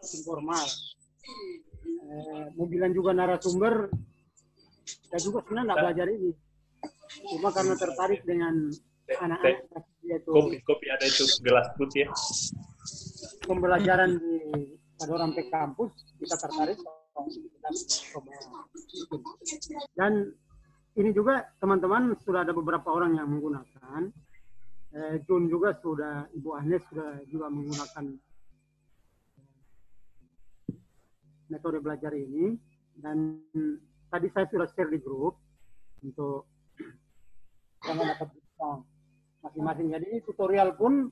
informal. Mau bilang juga narasumber, saya juga sebenarnya nggak belajar ini. Cuma karena tertarik dengan anak-anak itu kopi ada itu gelas putih ya. Pembelajaran pada orang ke kampus, kita tertarik kita coba. Dan ini juga teman-teman sudah ada beberapa orang yang menggunakan. Jun juga sudah, Ibu Agnes sudah juga menggunakan metode belajar ini. Dan tadi saya sudah share di grup untuk jangan dapat masing-masing. Jadi tutorial pun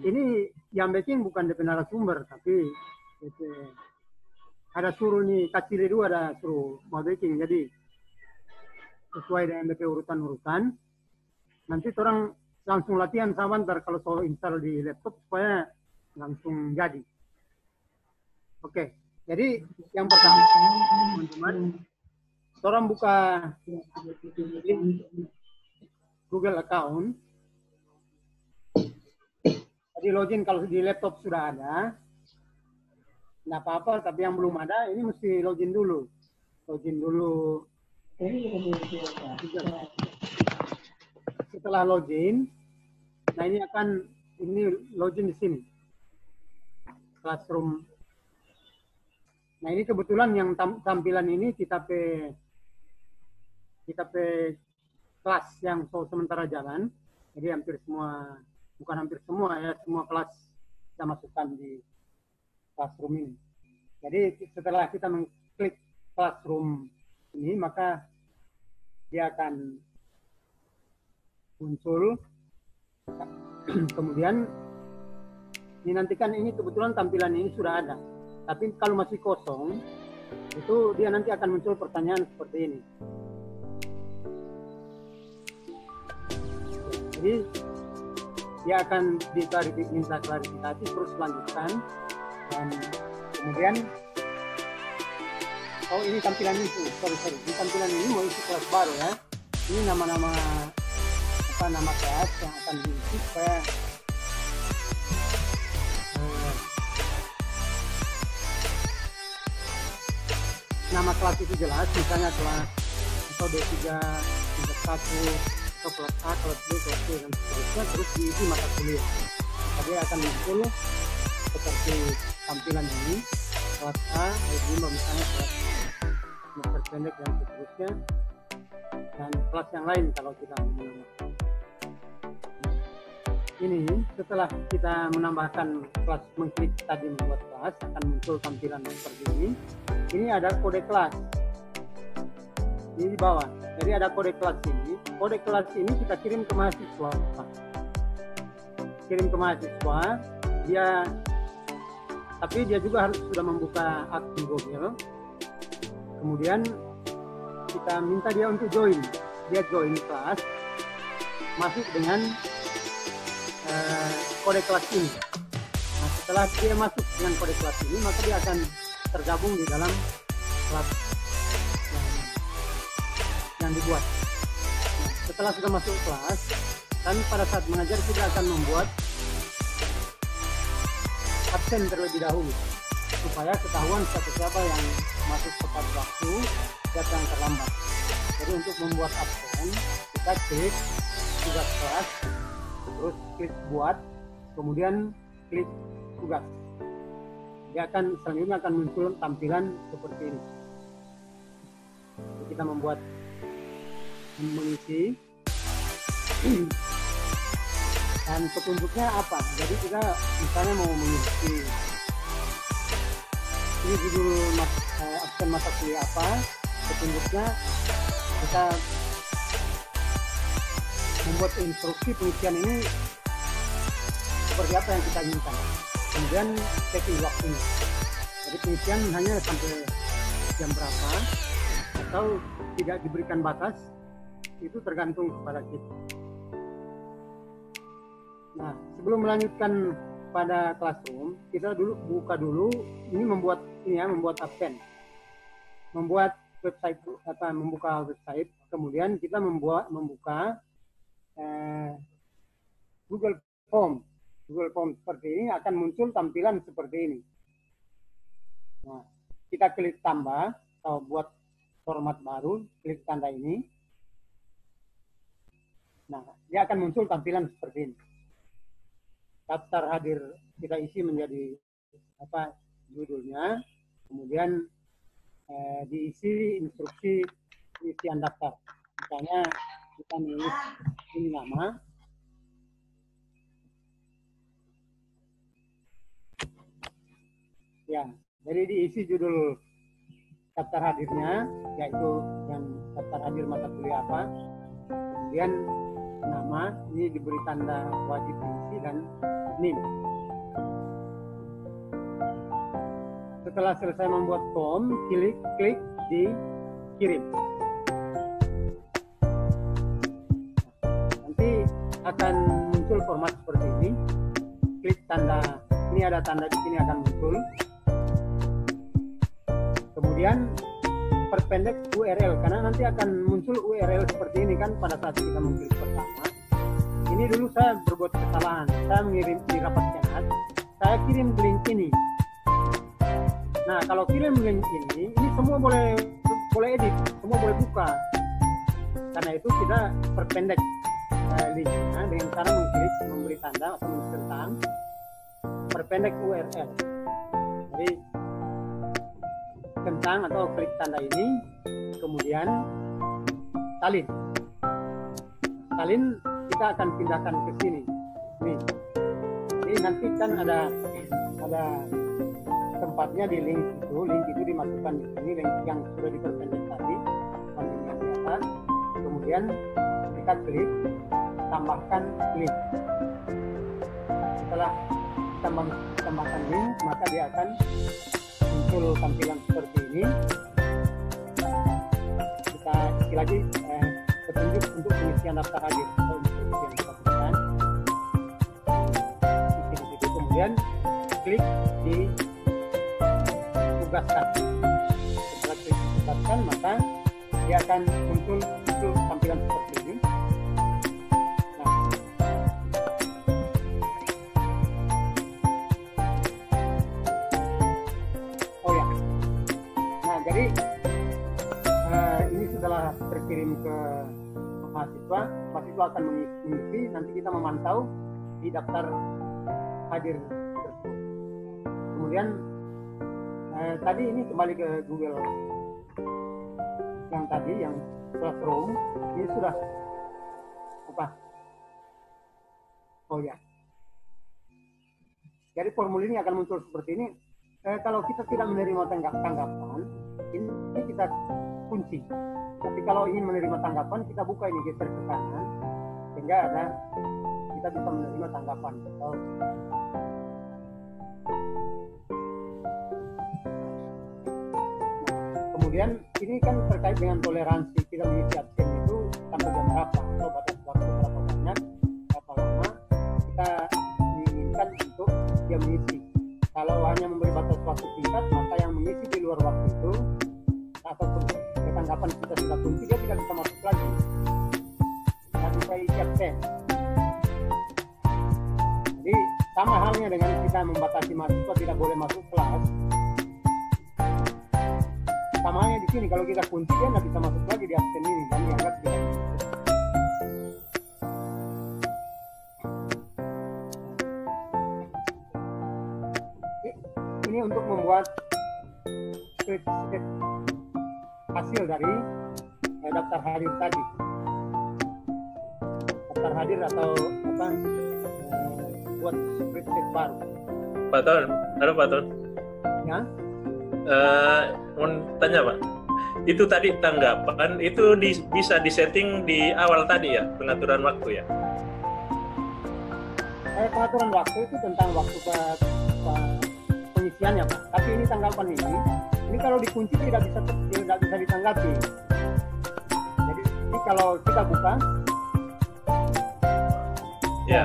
ini yang bikin bukan DP narasumber, tapi ada suruh nih kacil dua, ada suruh mau bikin. Jadi sesuai dengan DP urutan-urutan. Nanti orang langsung latihan sebentar kalau soal install di laptop supaya langsung jadi. Oke, jadi yang pertama teman-teman, orang buka Google account. Jadi login kalau di laptop sudah ada, nggak apa-apa. Tapi yang belum ada, ini mesti login dulu. Login dulu. Setelah login, nah ini login di sini. Classroom. Nah ini kebetulan yang tampilan ini kita pe kelas yang sementara jalan. Jadi hampir semua, bukan hampir semua ya, semua kelas kita masukkan di classroom ini. Jadi setelah kita mengklik classroom ini, maka dia akan muncul. Kemudian ini nanti kan ini kebetulan tampilan ini sudah ada. Tapi kalau masih kosong, itu dia nanti akan muncul pertanyaan seperti ini. Jadi dia akan minta klarifikasi, terus lanjutkan, dan kemudian ini tampilan itu, sorry, di tampilan ini mau isi kelas baru ya. Ini nama kelas yang akan diisi supaya nama kelas itu jelas, misalnya kelas atau D3, kelas 1, atau kelas A, kelas B, kelas C, dan seterusnya, terus diisi mata kuliah. Jadi akan muncul seperti tampilan ini, kelas A, ayat 5 misalnya, kelas semester pendek dan seterusnya, dan kelas yang lain kalau kita menambahkan. Ini setelah kita menambahkan kelas, mengklik tadi membuat kelas, akan muncul tampilan seperti ini. Ini ada kode kelas. Ini di bawah. Jadi ada kode kelas ini. Kode kelas ini kita kirim ke mahasiswa. Tapi dia juga harus sudah membuka akun Google. Kemudian kita minta dia untuk join. Dia join kelas, masuk dengan kode kelas ini. Nah, setelah dia masuk dengan kode kelas ini, maka dia akan tergabung di dalam kelas yang dibuat. Nah, setelah sudah masuk kelas, dan pada saat mengajar kita akan membuat absen terlebih dahulu supaya ketahuan siapa yang masuk tepat waktu, siapa yang terlambat. Jadi untuk membuat absen, kita klik tugas kelas, terus klik buat, kemudian klik tugas. Dia akan selanjutnya akan muncul tampilan seperti ini. Jadi kita mengisi dan petunjuknya apa. Jadi kita misalnya mau mengisi ini judul absen mata kuliah apa, petunjuknya kita membuat instruksi pengisian ini seperti apa yang kita inginkan. Kemudian checking waktunya. Jadi pengisian hanya sampai jam berapa atau tidak diberikan batas, itu tergantung kepada kita. Nah, sebelum melanjutkan pada classroom, kita buka dulu ini membuat absen. Membuat website membuka website, kemudian kita membuka Google Form seperti ini, akan muncul tampilan seperti ini. Nah, kita klik tambah atau buat format baru, klik tanda ini. Nah, dia akan muncul tampilan seperti ini. Daftar hadir kita isi menjadi apa judulnya, kemudian diisi instruksi isian daftar. Misalnya kita nulis ini nama, ya, jadi diisi judul daftar hadirnya, yaitu yang daftar hadir mata kuliah apa, kemudian nama, ini diberi tanda wajib diisi, dan NIM. Setelah selesai membuat form, klik di kirim. Nanti akan muncul format seperti ini. Klik tanda, ini ada tanda di sini akan muncul. Kemudian perpendek URL, karena nanti akan muncul URL seperti ini kan pada saat kita mengklik pertama. Ini dulu saya berbuat kesalahan, saya mengirim di rapat chat, saya kirim link ini. Nah, kalau kirim link ini semua boleh edit, semua boleh buka. Karena itu kita perpendek linknya dengan cara mengklik, memberi tanda atau mencentang perpendek URL. Jadi centang atau klik tanda ini, kemudian salin. Salin kita akan pindahkan ke sini. Ini nanti kan ada tempatnya di link itu dimasukkan di sini, link yang sudah diperpendek tadi, yang di atas. Kemudian kita klik tambahkan link. Setelah tambahkan link, maka dia akan muncul tampilan seperti ini. Kita isi lagi petunjuk untuk pengisian daftar hadir atau instruksi yang kita berikan. Isi di situ, kemudian klik di tugaskan. Setelah klik tugaskan, maka dia akan muncul tampilan seperti ini. Jadi ini setelah terkirim ke mahasiswa akan mengisi, nanti kita memantau di daftar hadir tersebut. Kemudian tadi ini kembali ke Google yang tadi, yang Classroom, ini sudah apa? Oh ya. Jadi formulir ini akan muncul seperti ini. Kalau kita tidak menerima tanggapan, ini kita kunci. Tapi kalau ingin menerima tanggapan, kita buka ini, geser ke kanan, sehingga kita bisa menerima tanggapan. Nah, kemudian ini kan terkait dengan toleransi, kita mengisi absen itu sampai jam berapa, atau batas waktu berapa banyak, berapa lama kita diinginkan untuk dia mengisi. Kalau hanya memberi batas waktu singkat, maka yang mengisi di luar waktu itu atau tanggapan kita sudah kunci, dia tidak bisa masuk lagi. Tidak bisa isi absen. Jadi sama halnya dengan kita membatasi mahasiswa tidak boleh masuk kelas. Sama halnya di sini, kalau kita kunci dia tidak bisa masuk lagi di absen ini, dan dianggap tidak masuk. Ini untuk membuat script hasil dari daftar hadir tadi. Daftar hadir atau apa? Buat script baru. Pak Ton, halo Pak Ton. Ya. Mau tanya Pak. Itu tadi tanggapan itu bisa disetting di awal tadi ya, pengaturan waktu ya? Pengaturan waktu itu tentang waktu pengisiannya Pak. Tapi ini tanggapan ini kalau dikunci tidak bisa ditanggapi. Jadi ini kalau kita buka, ya.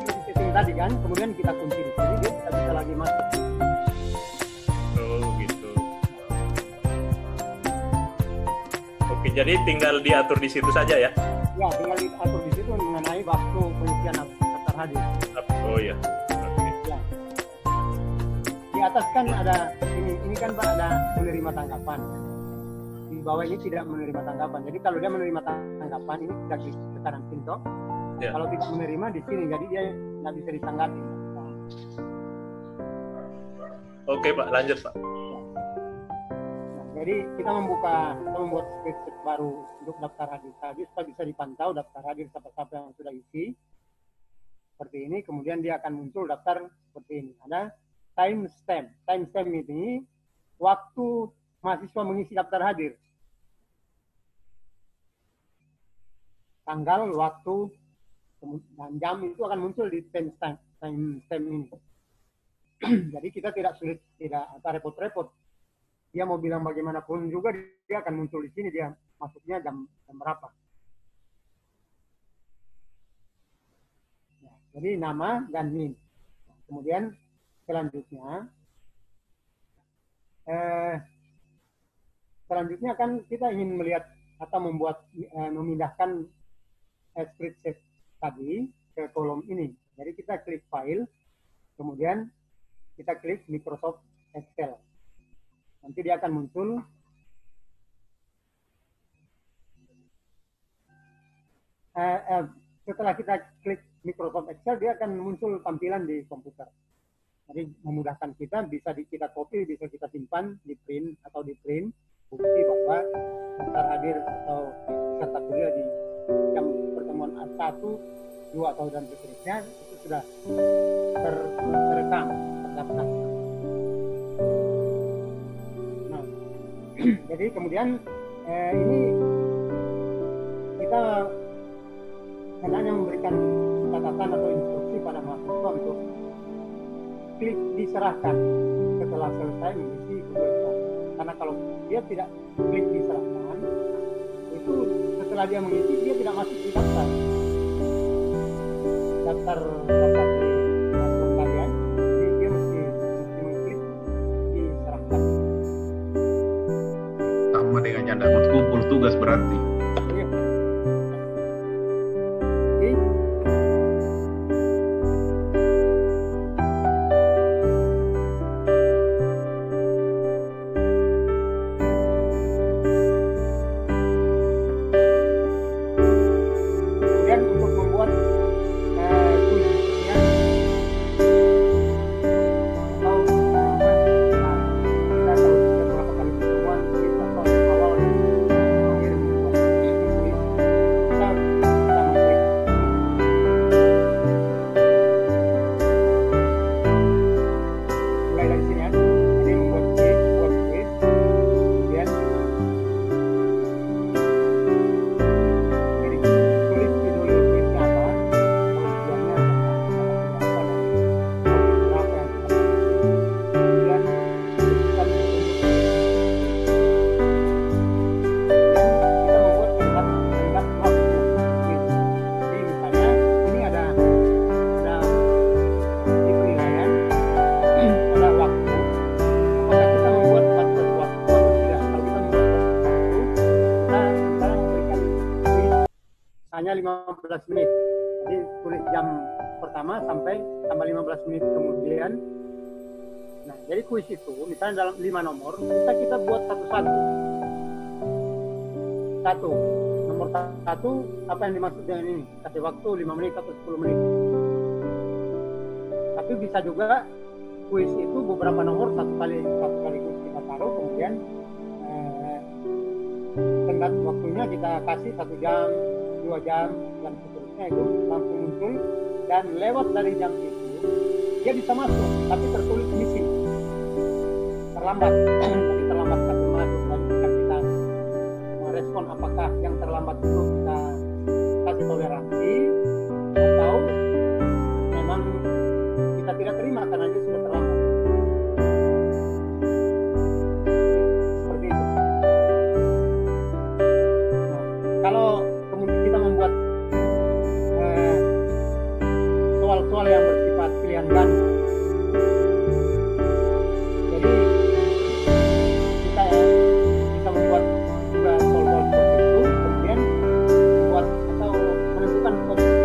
Di setting tadi kan, kemudian kita kunci di sini, dia tidak bisa lagi masuk. Oh gitu. Oke, jadi tinggal diatur di situ saja ya? Ya, tinggal diatur di situ mengenai waktu pengisian daftar hadir. Oh ya. Oke. Ya. Di atas kan ada ini ini kan Pak ada menerima tanggapan. Di bawah ini tidak menerima tanggapan. Jadi kalau dia menerima tanggapan ini sudah klik ke kanan sini toh. Ya. Kalau tidak menerima di sini, jadi dia nggak bisa ditanggapi. Oke Pak, lanjut Pak. Nah, jadi kita membuat spreadsheet baru untuk daftar hadir tadi supaya bisa dipantau daftar hadir siapa-siapa yang sudah isi. Seperti ini, kemudian dia akan muncul daftar seperti ini. Ada timestamp. Timestamp ini waktu mahasiswa mengisi daftar hadir. Tanggal, waktu, dan jam itu akan muncul di timestamp ini. Jadi kita tidak repot-repot. Dia mau bilang bagaimanapun juga dia akan muncul di sini, dia masuknya jam berapa. Jadi nama dan NIM. Kemudian selanjutnya kan kita ingin melihat atau memindahkan spreadsheet tadi ke kolom ini. Jadi kita klik file, kemudian kita klik Microsoft Excel. Nanti dia akan muncul setelah kita klik Microsoft Excel, dia akan muncul tampilan di komputer. Jadi memudahkan kita, bisa kita copy, bisa kita simpan di print bukti bahwa daftar hadir atau peserta kuliah di jam pertemuan A1, 2 atau dan seterusnya itu sudah terekam, terdaftar. Nah, jadi kemudian ini kita hanya memberikan catatan atau instruksi pada mahasiswa untuk klik diserahkan setelah selesai mengisi Google Form. Karena kalau dia tidak klik diserahkan, itu setelah dia mengisi dia tidak masuk di daftar di platform kalian. Jadi dia mesti mengklik diserahkan. Sama dengan yang dapat kumpul tugas berarti. Hanya 15 menit. Jadi tulis jam pertama sampai tambah 15 menit kemudian. Nah, jadi kuis itu misalnya dalam 5 nomor bisa kita buat satu-satu. Nomor 1 apa yang dimaksud dengan ini? Kasih waktu 5 menit atau 10 menit. Tapi bisa juga kuis itu beberapa nomor satu kali kuis kita taruh, kemudian tenggat waktunya kita kasih 1 jam, 2 jam dan seterusnya, itu langsung muncul, dan lewat dari jam itu dia bisa masuk tapi tertulis missing, terlambat. Jadi terlambat satu masuk, dan kita merespon apakah yang terlambat itu kita kasih toleransi atau memang kita tidak terima karena dia sudah terlambat. Seperti itu. Nah, kalau kita membuat soal-soal yang bersifat pilihan ganda, jadi kita bisa membuat juga soal-soal seperti itu, kemudian membuat atau menentukan posisi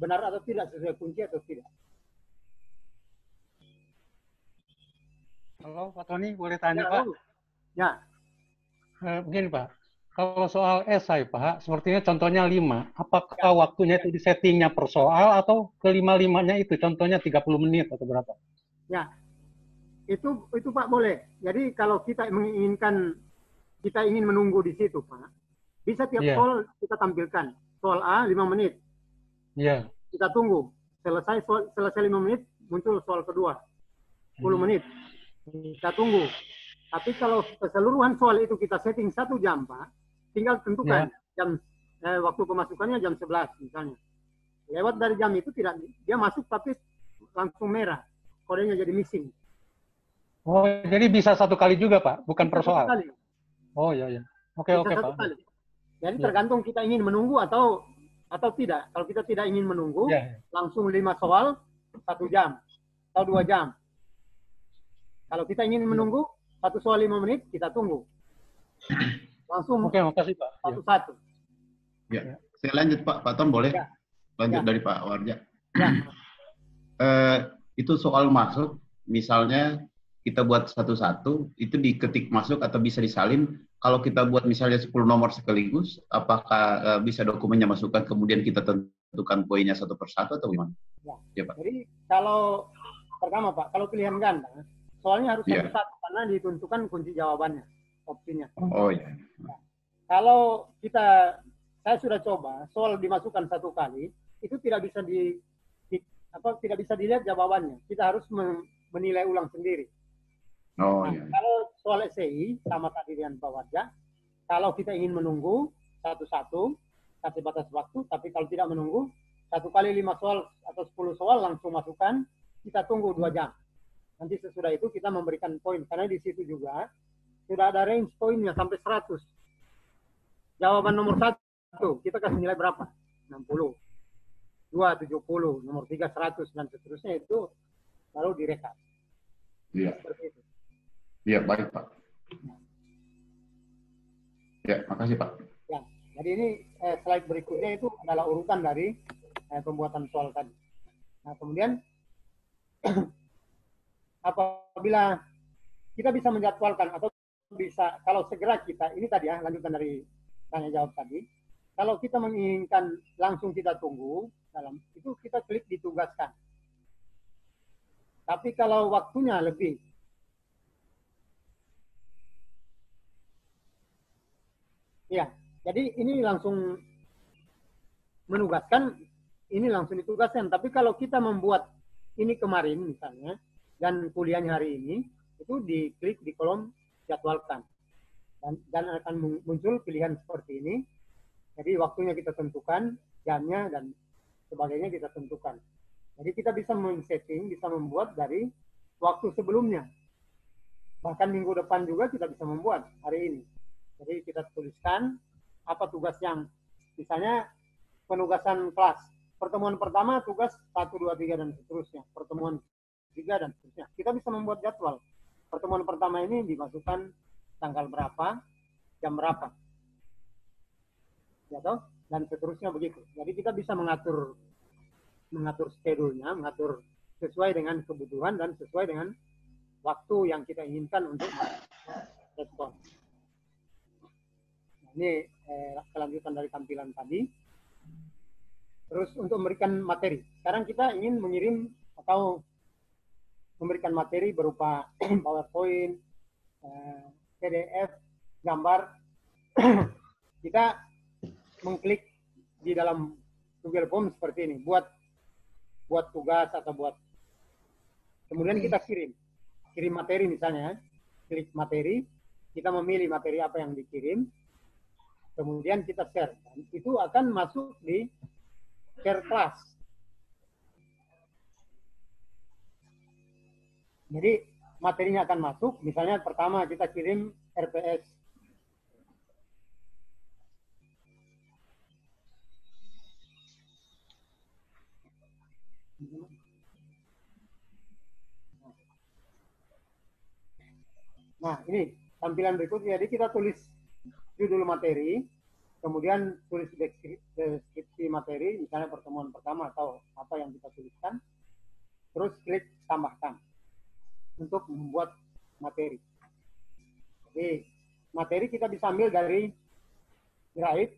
benar atau tidak, sesuai kunci atau tidak. Halo Pak Tony, boleh tanya Ya, Pak? ya. Begini Pak, kalau soal esai Pak, sepertinya contohnya 5. Apakah waktunya itu di settingnya per soal atau kelima-limanya itu contohnya 30 menit atau berapa? Ya, itu Pak boleh. Jadi kalau kita ingin menunggu di situ Pak, bisa tiap soal kita tampilkan. Soal A 5 menit. Iya. Kita tunggu. Selesai 5 menit, muncul soal kedua. 10 menit. Kita tunggu. Tapi kalau keseluruhan soal itu kita setting 1 jam, Pak, tinggal tentukan jam waktu pemasukannya jam 11 misalnya. Lewat dari jam itu tidak, dia masuk tapi langsung merah. Kodenya jadi missing. Oh, jadi bisa 1 kali juga, Pak? Bukan per soal? Kali. Oh, iya. Oke, Pak. Kali. Jadi tergantung kita ingin menunggu atau tidak. Kalau kita tidak ingin menunggu, langsung 5 soal, 1 jam atau 2 jam. Kalau kita ingin menunggu, 1 soal 5 menit, kita tunggu. Langsung. Oke, makasih Pak. Satu-satu. Ya, saya lanjut Pak Tom boleh? Ya. Lanjut dari Pak Warja. Ya. Itu soal masuk, misalnya kita buat satu-satu, itu diketik masuk atau bisa disalin. Kalau kita buat misalnya 10 nomor sekaligus, apakah bisa dokumennya masukkan, kemudian kita tentukan poinnya satu persatu atau gimana? Ya, Pak. Jadi kalau pertama Pak, kalau pilihan ganda, soalnya harus satu-satu karena ditentukan kunci jawabannya, opsinya. Oh iya. Nah, kalau saya sudah coba, soal dimasukkan 1 kali, itu tidak bisa tidak bisa dilihat jawabannya. Kita harus menilai ulang sendiri. Oh nah, iya. Kalau soal SCI sama tadi dengan Pak Warja, kalau kita ingin menunggu satu-satu, kasih batas waktu, tapi kalau tidak menunggu, 1 kali 5 soal atau 10 soal langsung masukkan, kita tunggu 2 jam. Nanti sesudah itu kita memberikan poin, karena di situ juga sudah ada range poinnya sampai 100. Jawaban nomor 1, kita kasih nilai berapa? 60. 2, 70. Nomor 3, 100. Dan seterusnya itu baru direkap. Iya. Seperti itu. Iya, baik Pak. Ya, makasih Pak. Ya, jadi ini slide berikutnya itu adalah urutan dari pembuatan soal tadi. Nah, kemudian apabila kita bisa menjadwalkan atau bisa, kalau segera kita, ini tadi ya, lanjutan dari tanya jawab tadi, kalau kita menginginkan langsung kita tunggu, itu kita klik ditugaskan. Tapi kalau waktunya lebih, ya, jadi ini langsung menugaskan, ini langsung ditugaskan. Tapi kalau kita membuat ini kemarin misalnya, dan kuliahnya hari ini, itu diklik di kolom jadwalkan. Dan akan muncul pilihan seperti ini. Jadi waktunya kita tentukan, jamnya dan sebagainya kita tentukan. Jadi kita bisa men-setting, bisa membuat dari waktu sebelumnya. Bahkan minggu depan juga kita bisa membuat hari ini. Jadi kita tuliskan apa tugas yang, misalnya penugasan kelas. Pertemuan pertama tugas 1, 2, 3 dan seterusnya. Pertemuan 3 dan seterusnya. Kita bisa membuat jadwal. Pertemuan pertama ini dimasukkan tanggal berapa, jam berapa. Ya toh? Dan seterusnya begitu. Jadi kita bisa mengatur schedule-nya, mengatur sesuai dengan kebutuhan dan sesuai dengan waktu yang kita inginkan untuk respon. Nah, ini kelanjutan dari tampilan tadi. Terus untuk memberikan materi. Sekarang kita ingin mengirim atau memberikan materi berupa PowerPoint, PDF, gambar. Kita mengklik di dalam Google Form seperti ini, buat tugas atau kemudian kita kirim materi misalnya, klik materi, kita memilih materi apa yang dikirim, kemudian kita share, dan itu akan masuk di share class. Jadi materinya akan masuk, misalnya pertama kita kirim RPS. Nah, ini tampilan berikutnya. Jadi kita tulis judul materi, kemudian tulis deskripsi materi, misalnya pertemuan pertama atau apa yang kita tuliskan, terus klik tambahkan untuk membuat materi. Jadi materi kita bisa ambil dari Drive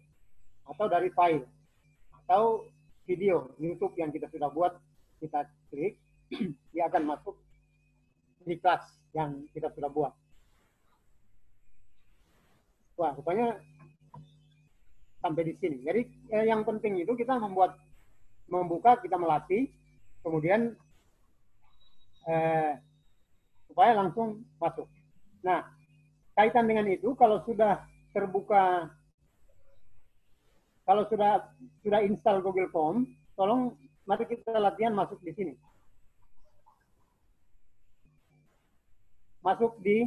atau dari file atau video YouTube yang kita sudah buat, kita klik, dia akan masuk di kelas yang kita sudah buat. Wah, rupanya sampai di sini. Jadi yang penting itu kita membuka, kita melatih, kemudian supaya langsung masuk. Nah, kaitan dengan itu, kalau sudah terbuka, kalau sudah install Google Form, tolong mari kita latihan masuk di sini. Masuk di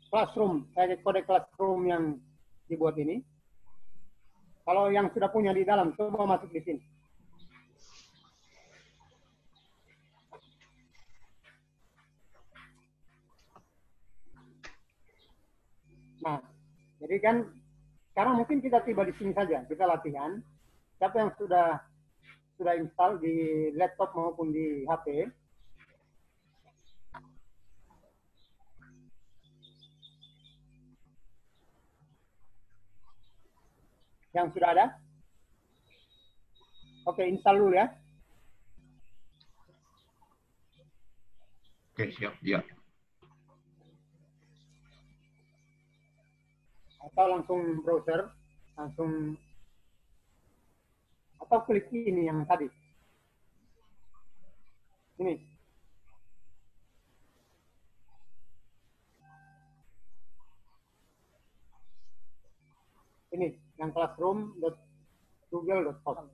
Classroom, kode Classroom yang dibuat ini. Kalau yang sudah punya di dalam, coba masuk di sini. Nah, jadi kan sekarang mungkin kita tiba di sini saja, kita latihan. Siapa yang sudah install di laptop maupun di HP? Yang sudah ada? Oke, install dulu ya. Oke, siap. Ya. Atau langsung browser, langsung, atau klik ini yang tadi. Ini. Ini, yang classroom.google.com.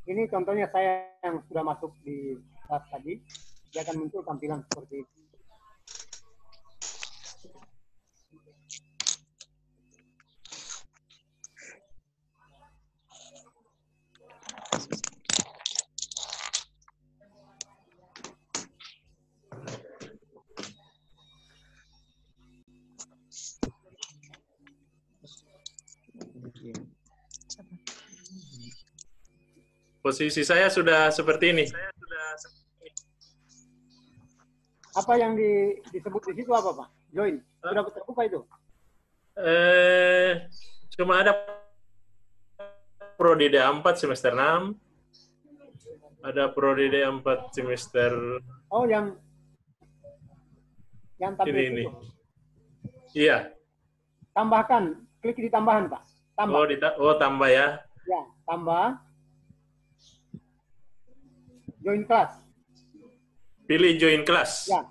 Ini contohnya saya yang sudah masuk di kelas tadi, dia akan muncul tampilan seperti ini. Posisi saya sudah seperti ini. Apa yang disebut di situ apa, Pak? Join. Sudah terbuka itu? Cuma ada Prodi D4 semester 6. Ada Prodi D4 semester... Oh, yang tablet ini. itu? Iya. Tambahkan. Klik di tambahan, Pak. Tambah. Tambah ya. Ya, tambah. Join class. Pilih join class. Ya.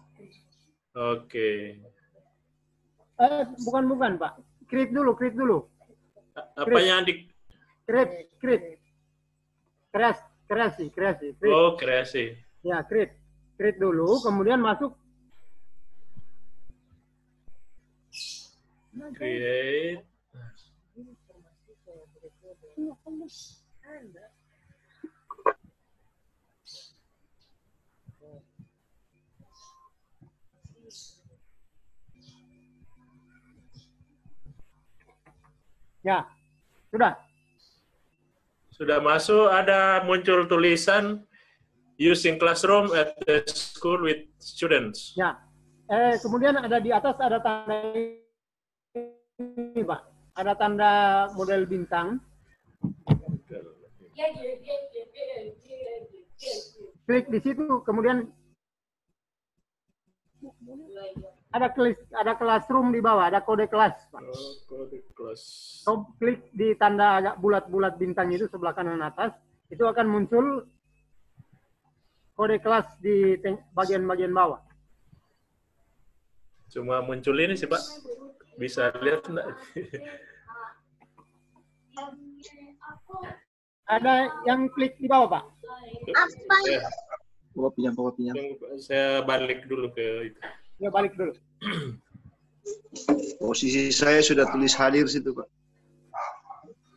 Oke. Bukan, Pak. Create dulu. Apanya di... Create. Kreasi. Create. Oh, kreasi. Ya, create. Create dulu, kemudian masuk. Create. Ya, sudah. Sudah masuk, ada muncul tulisan using classroom at the school with students. Ya. Kemudian ada di atas ada tanda ini, Pak. Ada tanda model bintang. Klik di situ, kemudian ada classroom di bawah, ada kode kelas, Pak. Oh, kode kelas. So, klik di tanda agak bulat-bulat bintang itu sebelah kanan atas, itu akan muncul kode kelas di bagian-bagian bawah. Cuma muncul ini sih, Pak. Bisa lihat enggak? Ada yang klik di bawah, Pak. Ya, Bawa pinjam. saya balik dulu ke itu. Ya, balik dulu. Posisi saya sudah tulis hadir situ, Pak.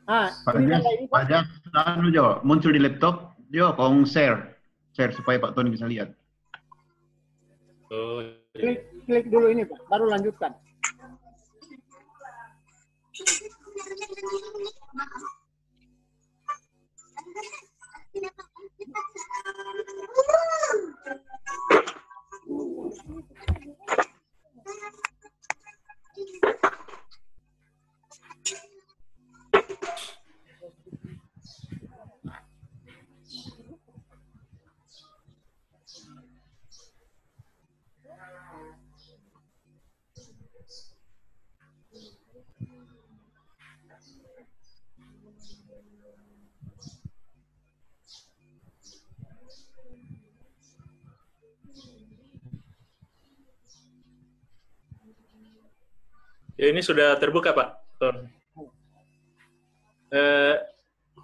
Nah, Pak ini Jas, ada ini, Pak. Pak Jas, anu Jo, muncul di laptop, Jo, kong share supaya Pak Tony bisa lihat. Oh, iya. Klik dulu ini, Pak. Baru lanjutkan. Ya, ini sudah terbuka, Pak. Ton.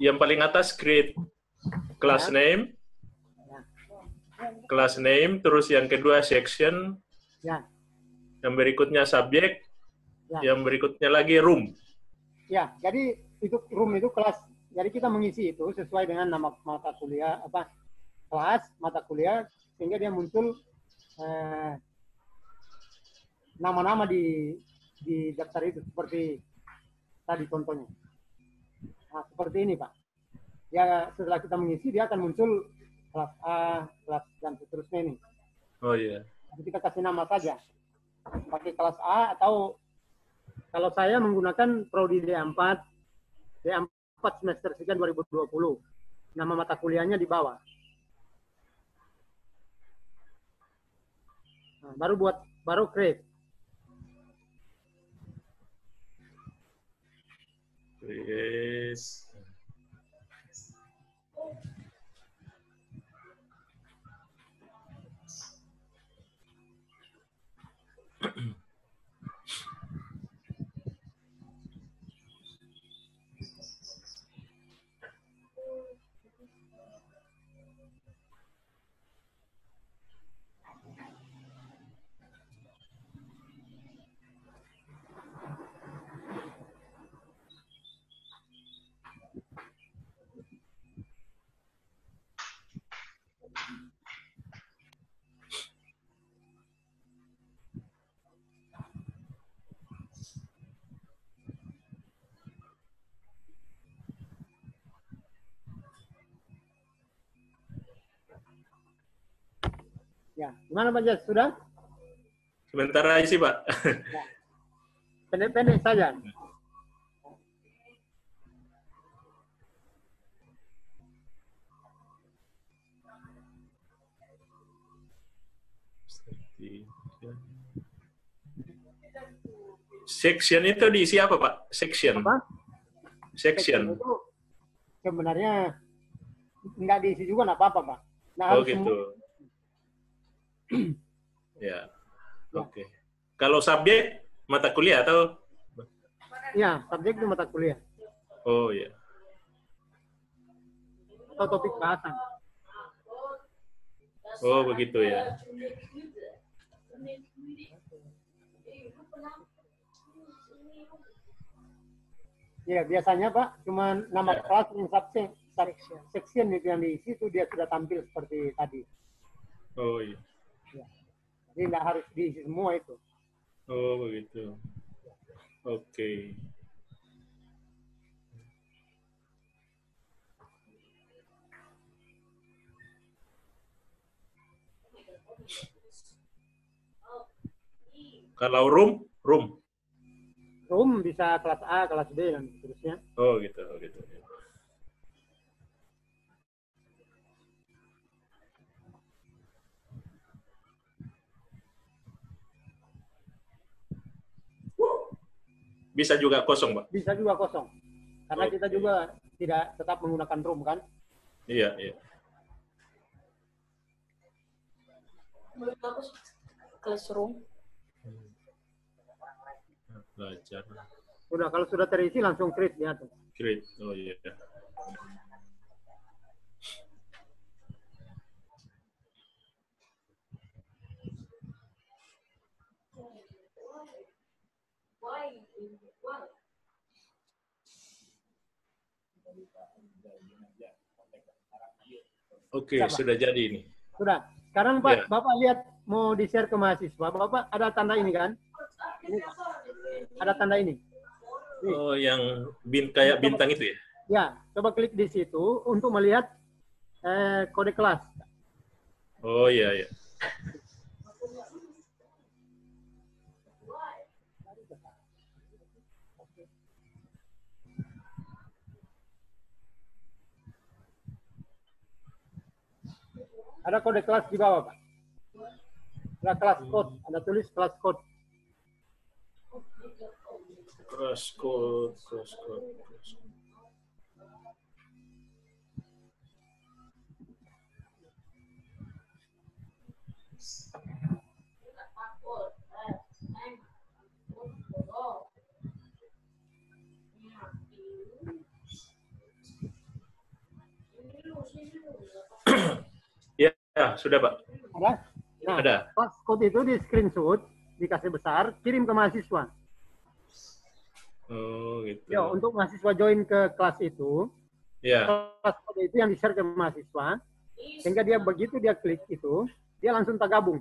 Yang paling atas create class name, terus yang kedua section, Ya, yang berikutnya subjek, ya. yang berikutnya lagi room. Ya, jadi itu room itu kelas. Jadi kita mengisi itu sesuai dengan nama mata kuliah, kelas, mata kuliah, sehingga dia muncul nama-nama di daftar itu seperti tadi contohnya. Nah, seperti ini, Pak. Ya, setelah kita mengisi, dia akan muncul kelas A, kelas dan seterusnya ini. Oh iya. Jadi kita kasih nama saja. Pakai kelas A atau kalau saya menggunakan Prodi D4 semester sekian 2020. Nama mata kuliahnya di bawah. Nah, baru create. Yes. Ya, gimana Pak Jas? Sudah? Sementara isi, Pak. Ya. Pendek-pendek saja. Section itu diisi apa, Pak? Section. Apa? Section. Itu sebenarnya nggak diisi juga nggak apa-apa, Pak. Nah, Oh harus gitu. Ya. Oke. Kalau subjek mata kuliah atau? Ya, subjek itu mata kuliah Oh ya. atau topik bahasan. Oh begitu ya. Ya, biasanya Pak, cuma nama kelas dan section itu yang diisi itu dia sudah tampil seperti tadi. Oh iya. Ya. Jadi nggak harus diisi semua itu. Oh begitu. Oke. Kalau room? Room bisa kelas A, kelas B dan seterusnya. Oh gitu, oh gitu. bisa juga kosong, Pak. Bisa juga kosong. Karena Oke. kita juga tidak tetap menggunakan room kan. Iya, iya. Classroom. Belajar. Kalau sudah terisi langsung create di atas. Great. Oh iya. Oke, Siapa? sudah jadi ini. Sudah. Sekarang Pak, Ya. Bapak lihat mau di-share ke mahasiswa. Bapak ada tanda ini kan? Ini, ada tanda ini. Nih. Oh, yang kayak bintang itu ya? Ya, coba klik di situ untuk melihat kode kelas. Oh iya, iya. Ada kode kelas di bawah, Pak. Ada kelas code, ada tulis kelas code. Cross code, cross code, cross code. Ya, sudah Pak. Ada? Nah, Ada. kelas code itu di screenshot, dikasih besar, kirim ke mahasiswa. Oh gitu. Ya, untuk mahasiswa join ke kelas itu, Ya. kelas kode itu yang di-share ke mahasiswa, sehingga dia begitu dia klik itu, dia langsung tergabung.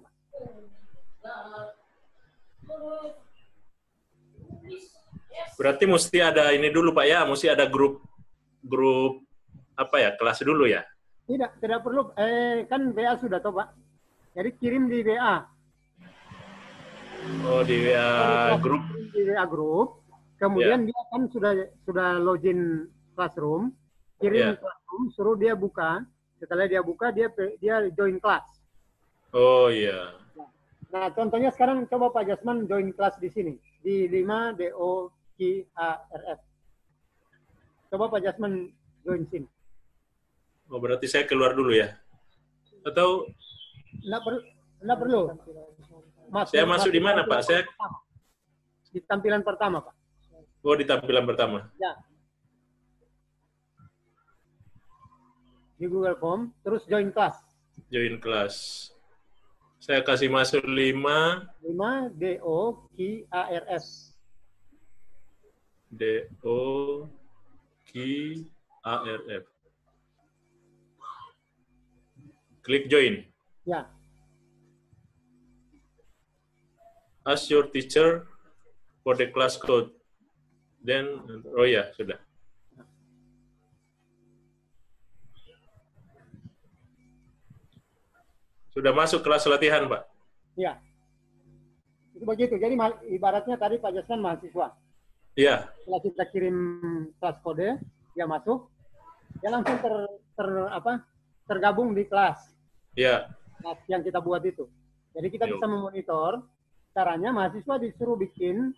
Berarti mesti ada ini dulu Pak ya, mesti ada grup apa ya, kelas dulu ya? Tidak perlu. Kan WA sudah toh, Pak. Jadi kirim di WA. Oh, di WA grup. Di WA grup. Kemudian dia kan sudah login Classroom, kirim Classroom, suruh dia buka. Setelah dia buka, dia join kelas. Oh iya. Nah, contohnya sekarang coba Pak Jasman join kelas di sini di 5 DOQARF. Coba Pak Jasman join sini. Oh, berarti saya keluar dulu ya? Atau Enggak perlu. saya masuk di mana Pak? Saya di tampilan pertama, Pak. Oh, di tampilan pertama. Ya. Di Google Form, terus join kelas. Join kelas. Saya kasih masuk 5 DOQARF. DOQARF. Klik join. Ya. Ask your teacher for the class code. Then, oh ya, sudah. Sudah masuk kelas latihan, Pak? Iya. Itu begitu. Jadi ibaratnya tadi Pak Jasman mahasiswa. Iya. Setelah kita kirim kelas kode, dia masuk, dia langsung tergabung di kelas. Iya. Kelas yang kita buat itu. Jadi kita bisa memonitor. Caranya mahasiswa disuruh bikin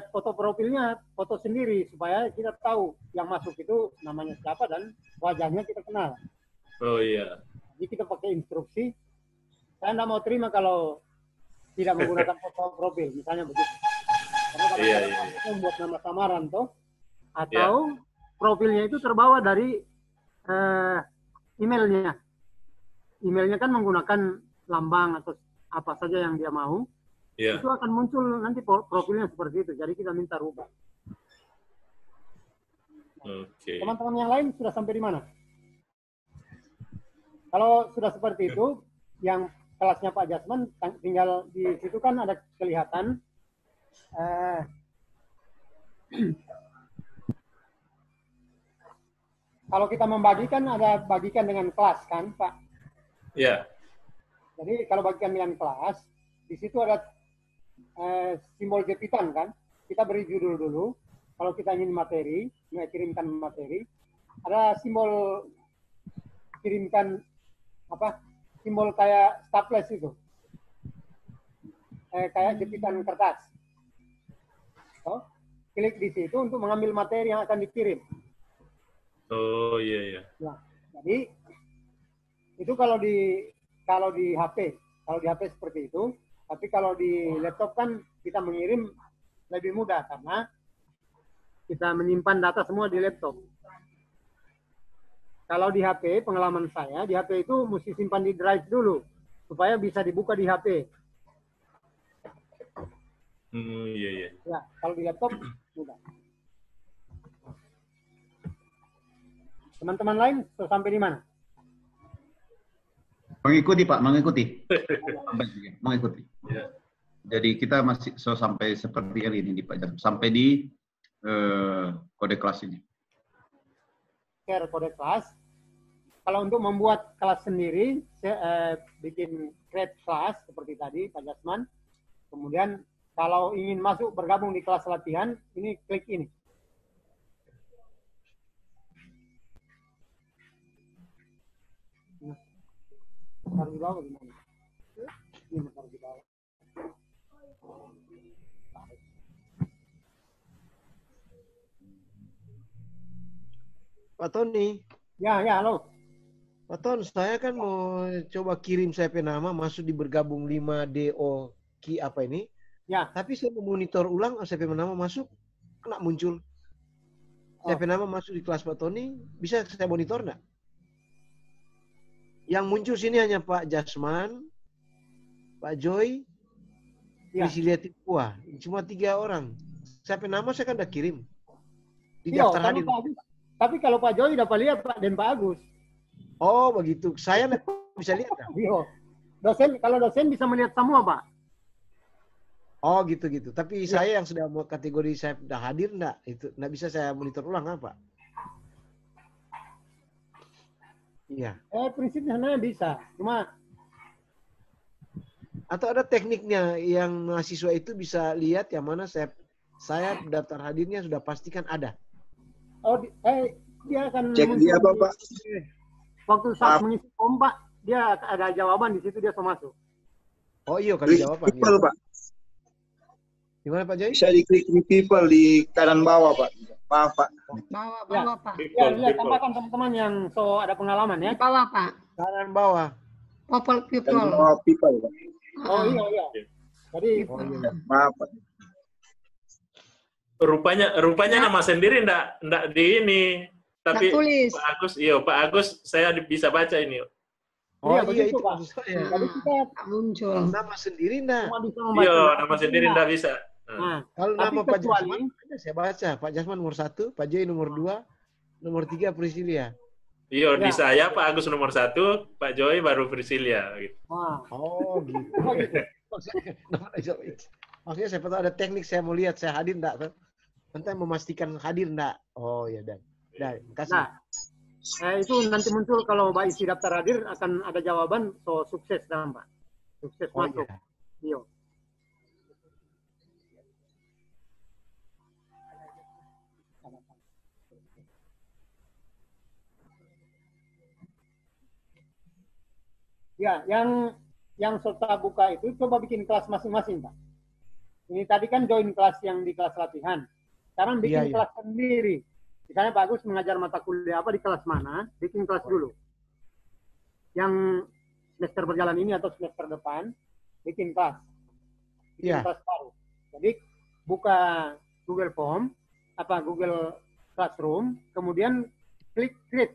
foto profilnya, foto sendiri supaya kita tahu yang masuk itu namanya siapa dan wajahnya kita kenal. Oh iya. Jadi kita pakai instruksi. Saya tidak mau terima kalau tidak menggunakan foto profil, misalnya begitu. Karena kalau membuat nama samaran toh, atau profilnya itu terbawa dari emailnya. Emailnya kan menggunakan lambang atau apa saja yang dia mau. Itu akan muncul nanti profilnya seperti itu. Jadi kita minta rubah. Oke. Teman-teman yang lain sudah sampai di mana? Kalau sudah seperti itu, yang kelasnya Pak Jasman, tinggal di situ kan ada kelihatan kalau kita membagikan, ada bagikan dengan kelas kan, Pak? Iya. Jadi kalau bagikan dengan kelas, di situ ada simbol jepitan kan. Kita beri judul dulu. Kalau kita ingin materi, mengirimkan materi, ada simbol kirimkan simbol kayak staples itu. Kayak jepitan kertas. Oh, klik di situ untuk mengambil materi yang akan dikirim. Oh iya. Ya, jadi itu kalau di HP, seperti itu. Tapi kalau di laptop kan kita mengirim lebih mudah karena kita menyimpan data semua di laptop. Kalau di HP, pengalaman saya di HP itu mesti simpan di drive dulu supaya bisa dibuka di HP. Iya. Ya, kalau di laptop mudah. Teman-teman lain sampai di mana? Mengikuti Pak, mengikuti. Ya. Jadi kita masih sampai seperti ini di Pak Jan, sampai di kode kelas ini. Share kode kelas. Kalau untuk membuat kelas sendiri, saya bikin create kelas seperti tadi Pak Jasman. Kemudian kalau ingin masuk bergabung di kelas latihan, ini klik ini. Taruh di bawah gimana? Ini taruh di bawah. Pak Tony. Ya, halo. Pak Ton, saya kan mau coba kirim CP nama masuk di bergabung 5DO Ki apa ini. Ya. Tapi saya mau monitor ulang CP nama masuk, kena muncul. CP nama masuk di kelas Pak Tony, bisa saya monitor enggak? Yang muncul sini hanya Pak Jasman, Pak Joy, Priscilia Tipua. Cuma 3 orang. CP nama saya kan udah kirim. Di daftar hadir. Tapi kalau Pak Joy dapat lihat Pak dan Pak Agus. Oh begitu. Saya bisa lihat kan? Kalau dosen bisa melihat semua Pak. Oh gitu. Tapi saya yang sudah mau kategori saya sudah hadir enggak? Itu enggak bisa saya monitor ulang apa? Iya. Prinsipnya sebenarnya bisa. Cuma atau ada tekniknya yang mahasiswa itu bisa lihat yang mana saya daftar hadirnya sudah pastikan ada. Oh, dia akan cek dia apa Pak? Waktu saat mengisi form Pak, dia ada jawaban di situ dia bisa masuk. Oh iya kali jawaban. People, Pak. Gimana Pak Joy? Bisa diklik di people di kanan bawah Pak. Maaf Pak. Bawah Pak. Ya, tambahkan teman-teman yang ada pengalaman ya. Di bawah Pak. Kanan bawah. People. Kanan bawah people Pak. Oh iya. Jadi Maaf Pak. Rupanya nama sendiri enggak di ini. Tapi tulis. Pak Agus saya bisa baca ini. Oh iya itu Pak. maksud saya. Jadi kita Muncul. Nama sendiri enggak? cuma bisa membaca. Iya, nama sendiri enggak bisa. Nah, Kalau tapi nama Pak kecuali Jasman ada saya baca. Pak Jasman nomor 1, Pak Joy nomor 2, nomor 3 Priscilia. Iya, di Ya. saya Pak Agus nomor 1, Pak Joy baru Priscilia gitu. Oh gitu. Maksudnya saya tahu ada teknik saya mau lihat saya hadir enggak. Nanti memastikan hadir enggak. Oh ya dan. Makasih. Nah, itu nanti muncul kalau Mbak isi daftar hadir akan ada jawaban sukses dalam Pak. Sukses masuk. Iya. Ya, yang serta buka itu coba bikin kelas masing-masing, Pak. Ini tadi kan join kelas yang di kelas latihan. Sekarang bikin kelas sendiri. Misalnya Pak Agus mengajar mata kuliah apa di kelas mana, bikin kelas dulu. Yang semester berjalan ini atau semester depan, bikin kelas. Bikin kelas baru. Jadi buka Google Form, Google Classroom, kemudian klik create.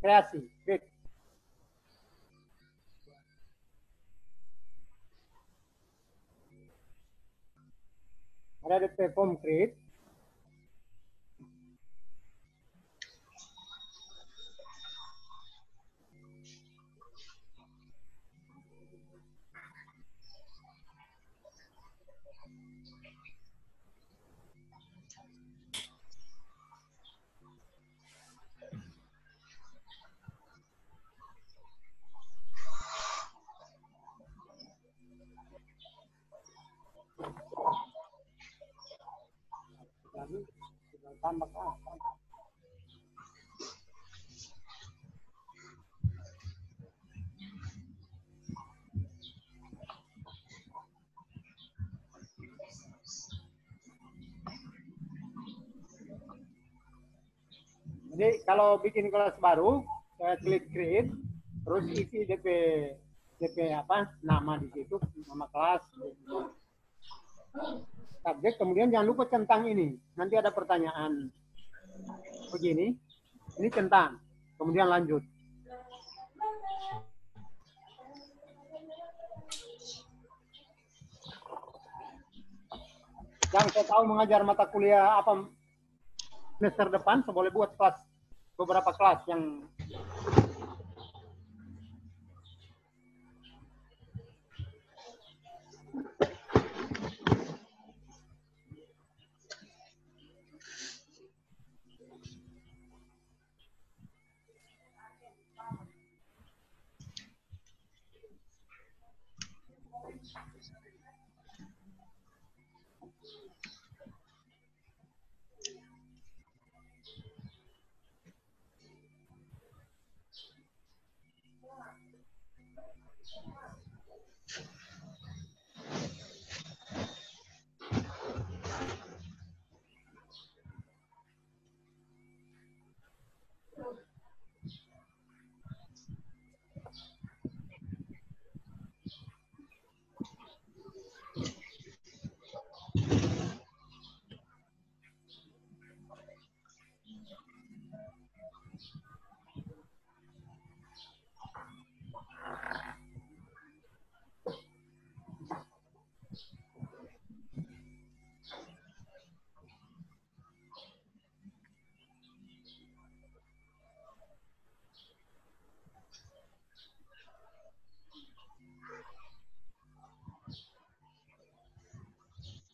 Kreasi, create. Ada di form create. Tambah Jadi kalau bikin kelas baru, saya klik create, terus isi DP apa nama di situ, nama kelas, subjek, kemudian jangan lupa centang ini. Nanti ada pertanyaan begini, ini centang, kemudian lanjut. Yang saya tahu mengajar mata kuliah apa semester depan, saya boleh buat kelas, beberapa kelas yang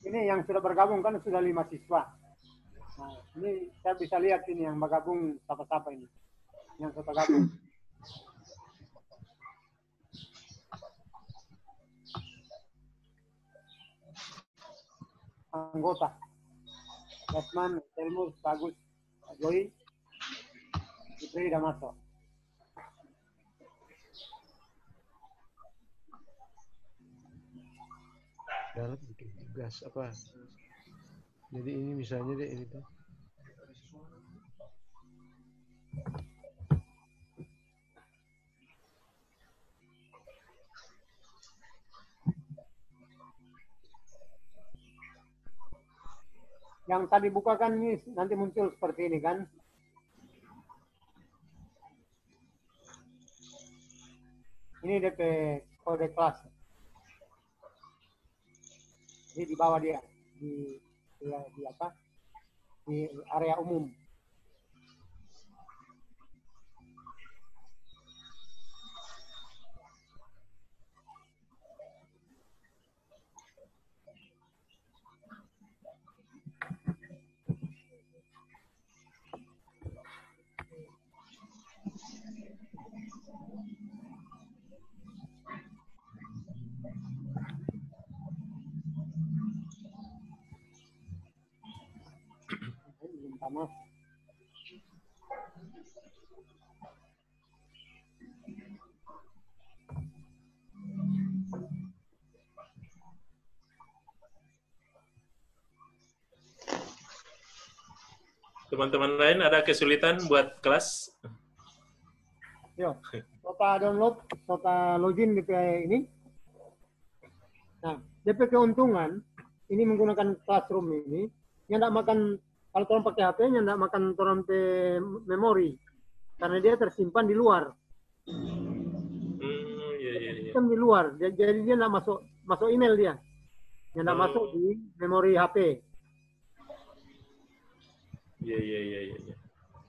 ini yang sudah bergabung kan sudah 5 siswa. Nah, ini saya bisa lihat ini yang bergabung siapa-siapa ini. Yang sudah gabung. Anggota. Jasman, Telmus, Bagus, Joy, Putri sudah masuk. Dalam bikin tugas apa? Jadi ini misalnya deh ini tuh. Yang tadi buka kan ini nanti muncul seperti ini kan. Ini DP kode kelas. Jadi di bawah dia di apa? Di area umum. Panas. Teman-teman lain ada kesulitan buat kelas? Yo, coba download, coba login DP ini. Nah, DP keuntungan ini menggunakan Classroom ini, yang tidak makan, kalau orang pakai HP, yang tidak makan orang memori, karena dia tersimpan di luar. Kan di luar, jadi dia tidak masuk email dia, yang tidak masuk di memori HP. Iya.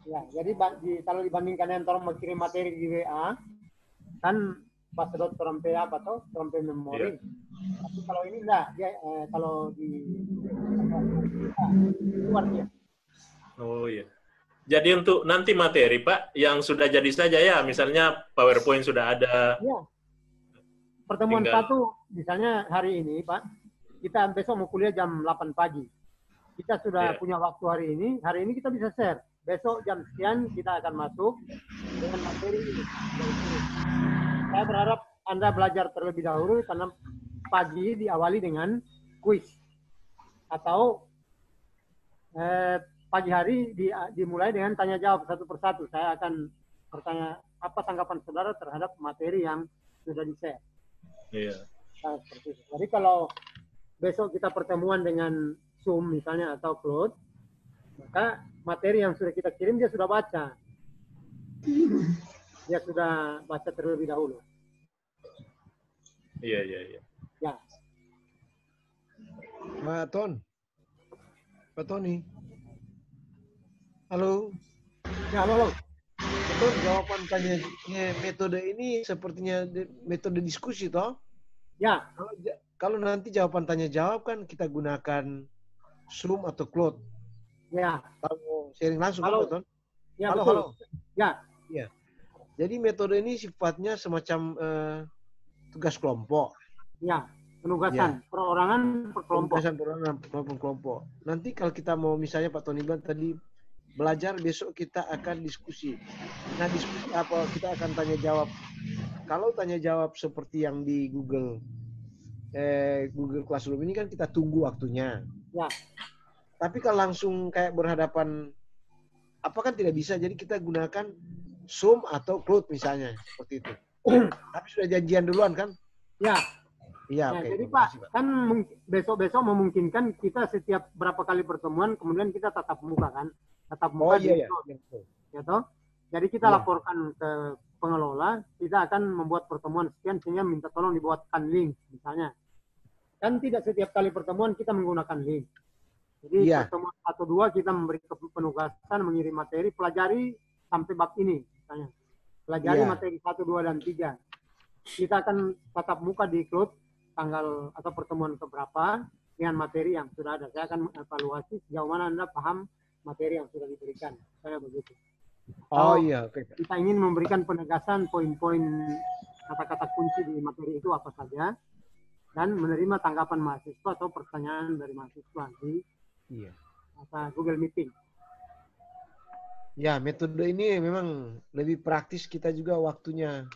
Ya, jadi kalau dibandingkan dengan orang mau kirim materi di WA, kan pas orang apa tuh, orang memori. Tapi kalau ini enggak, dia kalau di luar dia. Oh iya. Jadi untuk nanti materi Pak, yang sudah jadi saja ya, misalnya PowerPoint sudah ada. Iya. Pertemuan satu, misalnya hari ini Pak, kita besok mau kuliah jam 8 pagi. Kita sudah punya waktu hari ini kita bisa share. Besok jam sekian kita akan masuk dengan materi ini. Saya berharap Anda belajar terlebih dahulu karena pagi diawali dengan kuis. Atau pagi hari dimulai dengan tanya jawab satu persatu. Saya akan bertanya apa tanggapan saudara terhadap materi yang sudah di-share. Iya. Nah, seperti itu. Jadi kalau besok kita pertemuan dengan Zoom misalnya atau Cloud, maka materi yang sudah kita kirim dia sudah baca. Dia sudah baca terlebih dahulu. Iya. Ya. Pak Tony. Halo. Ya, halo. Betul, jawaban tanya metode ini sepertinya metode diskusi toh? Ya. Kalau nanti jawaban tanya jawab kan kita gunakan Zoom atau Cloud. Ya. Kalau sharing langsung Halo. kan, Ya, halo, betul. halo. Ya. Iya. Jadi metode ini sifatnya semacam tugas kelompok. Ya, penugasan perorangan per kelompok. Penugasan perorangan per kelompok. Nanti kalau kita mau misalnya Pak Tony bilang tadi belajar, besok kita akan diskusi. Nah, diskusi apa? Kita akan tanya jawab. Kalau tanya jawab seperti yang di Google Classroom ini kan kita tunggu waktunya. Ya. Tapi kalau langsung kayak berhadapan apa kan tidak bisa. Jadi kita gunakan Zoom atau Cloud misalnya seperti itu. Tapi sudah janjian duluan kan? Ya. Iya, Ya, oke. jadi Pak, kan besok-besok memungkinkan kita setiap berapa kali pertemuan, kemudian kita tatap muka kan? Tatap muka di Cloud. Ya toh? Jadi kita laporkan ke pengelola, kita akan membuat pertemuan sekian sehingga minta tolong dibuatkan link misalnya. Kan tidak setiap kali pertemuan kita menggunakan link. Jadi pertemuan 1-2 kita memberi penugasan mengirim materi, pelajari sampai bab ini misalnya. Pelajari materi 1, 2, dan 3. Kita akan tatap muka di Cloud tanggal atau pertemuan keberapa dengan materi yang sudah ada. Saya akan evaluasi sejauh mana Anda paham materi yang sudah diberikan. Saya begitu. Oh iya, oke. Kita ingin memberikan penegasan poin-poin kata-kata kunci di materi itu apa saja dan menerima tanggapan mahasiswa atau pertanyaan dari mahasiswa di Google Meeting. Ya, metode ini memang lebih praktis, kita juga waktunya